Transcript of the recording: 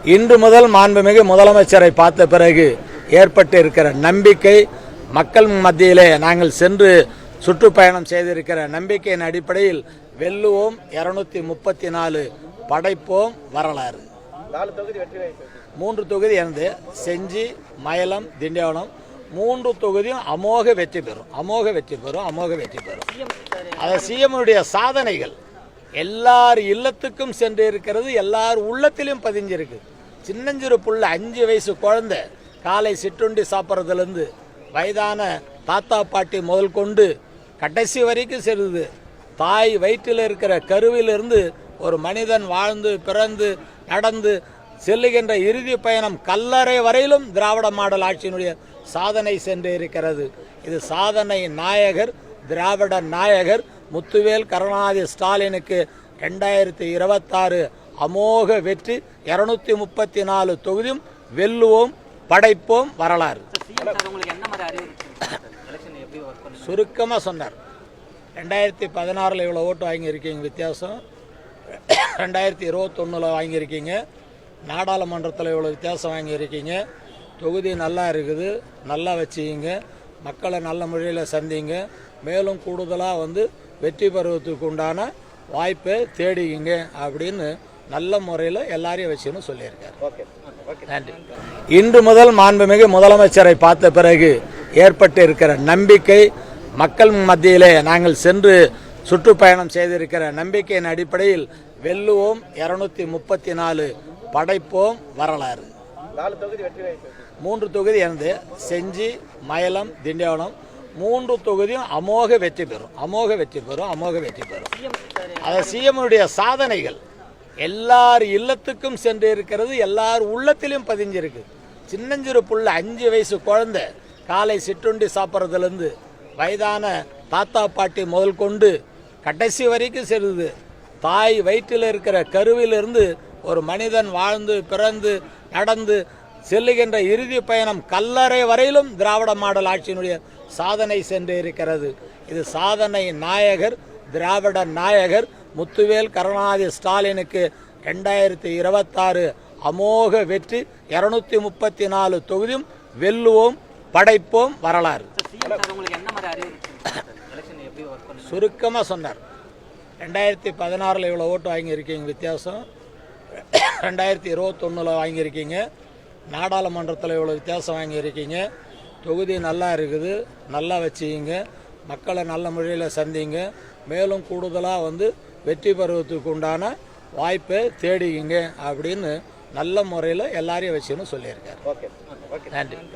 இன்று முதல் மாண்புமிகு முதலமைச்சரை பார்த்த பிறகு ஏற்பட்டு இருக்கிற நம்பிக்கை, மக்கள் மத்தியிலே நாங்கள் சென்று சுற்றுப்பயணம் செய்திருக்கிற நம்பிக்கையின் அடிப்படையில் வெல்லுவோம் 234, படைப்போம் வரலாறு. 3 தொகுதி எனது, செஞ்சி, மயிலம், திண்டிவனம் 3 தொகுதியும் அமோக வெற்றி பெறும். அது சிஎம்னுடைய சாதனைகள் எல்லார் இல்லத்துக்கும் சென்று இருக்கிறது, எல்லார் உள்ளத்திலும் பதிஞ்சிருக்கு. சின்னஞ்சிறு புள்ள 5 வயசு குழந்தை காலை சிற்றுண்டி சாப்பிட்றதுலேருந்து வயதான தாத்தா பாட்டி முதல் கொண்டு கடைசி வரைக்கும் செல்லுது. தாய் வயிற்றில் இருக்கிற கருவிலிருந்து ஒரு மனிதன் வாழ்ந்து பிறந்து நடந்து செல்லுகின்ற இறுதி பயணம் கல்லறை வரையிலும் திராவிட மாடல் ஆட்சியினுடைய சாதனை சென்று இருக்கிறது. இது சாதனை நாயகர், திராவிட நாயகர் முத்துவேல் கருணாநிதி ஸ்டாலினுக்கு 2026 அமோக வெற்றி. 234 தொகுதியும் வெல்லுவோம், படைப்போம் வரலாறு. சுருக்கமாக சொன்னார். 2016 இவ்வளோ ஓட்டு வாங்கியிருக்கீங்க வித்தியாசம், 2021 வாங்கியிருக்கீங்க, நாடாளுமன்றத்தில் இவ்வளோ வித்தியாசம் வாங்கியிருக்கீங்க. தொகுதி நல்லா இருக்குது, நல்லா வச்சுக்கிங்க, மக்களை நல்ல முறையில் சந்திங்க, மேலும் கூடுதலாக வெற்றி பெறுவதற்கு உண்டான வாய்ப்பை தேடிக்கிங்க அப்படின்னு நல்ல முறையில் எல்லாரையும் வச்சுன்னு சொல்லியிருக்காரு. நன்றி. இன்று முதல் மாண்புமிகு முதலமைச்சரை பார்த்த பிறகு ஏற்பட்டு இருக்கிற நம்பிக்கை, மக்கள் மத்தியிலே நாங்கள் சென்று சுற்றுப்பயணம் செய்திருக்கிற நம்பிக்கையின் அடிப்படையில் வெல்லுவோம் 234, படைப்போம் வரலாறு. 3 தொகுதி எனது, செஞ்சி, மயிலம், திண்டிவனம் 3 தொகுதியும் அமோக வெற்றி பெறும். அது சிஎம்னுடைய சாதனைகள் எல்லார் இல்லத்துக்கும் சென்று இருக்கிறது, எல்லார் உள்ளத்திலும் பதிஞ்சிருக்கு. சின்னஞ்சிறு புள்ள 5 வயசு குழந்தை காலை சிற்றுண்டி சாப்பிட்றதுலேருந்து வயதான தாத்தா பாட்டி முதல் கொண்டு கடைசி வரைக்கும் செல்லுது. தாய் வயிற்றில் இருக்கிற கருவிலிருந்து ஒரு மனிதன் வாழ்ந்து பிறந்து நடந்து செல்லுகின்ற இறுதி பயணம் கல்லறை வரையிலும் திராவிட மாடல் ஆட்சியினுடைய சாதனை சென்று இருக்கிறது. இது சாதனை நாயகர், திராவிட நாயகர் முத்துவேல் கருணாநிதி ஸ்டாலினுக்கு 2026 அமோக வெற்றி. 234 தொகுதியும் வெல்லுவோம், படைப்போம் வரலாறு. சுருக்கமாக சொன்னார். 2016 இவ்வளோ ஓட்டு வாங்கியிருக்கீங்க வித்தியாசம், 2021 வாங்கியிருக்கீங்க, நாடாளுமன்றத்தில் இவ்வளோ வித்தியாசம் வாங்கியிருக்கீங்க. தொகுதி நல்லா இருக்குது, நல்லா வச்சுக்கிங்க, மக்களை நல்ல முறையில் சந்திங்க, மேலும் கூடுதலாக வெற்றி பெறுவதற்கு உண்டான வாய்ப்பை தேடிக்கிங்க அப்படின்னு நல்ல முறையில் எல்லாரையும் வச்சுன்னு சொல்லியிருக்காரு. நன்றி.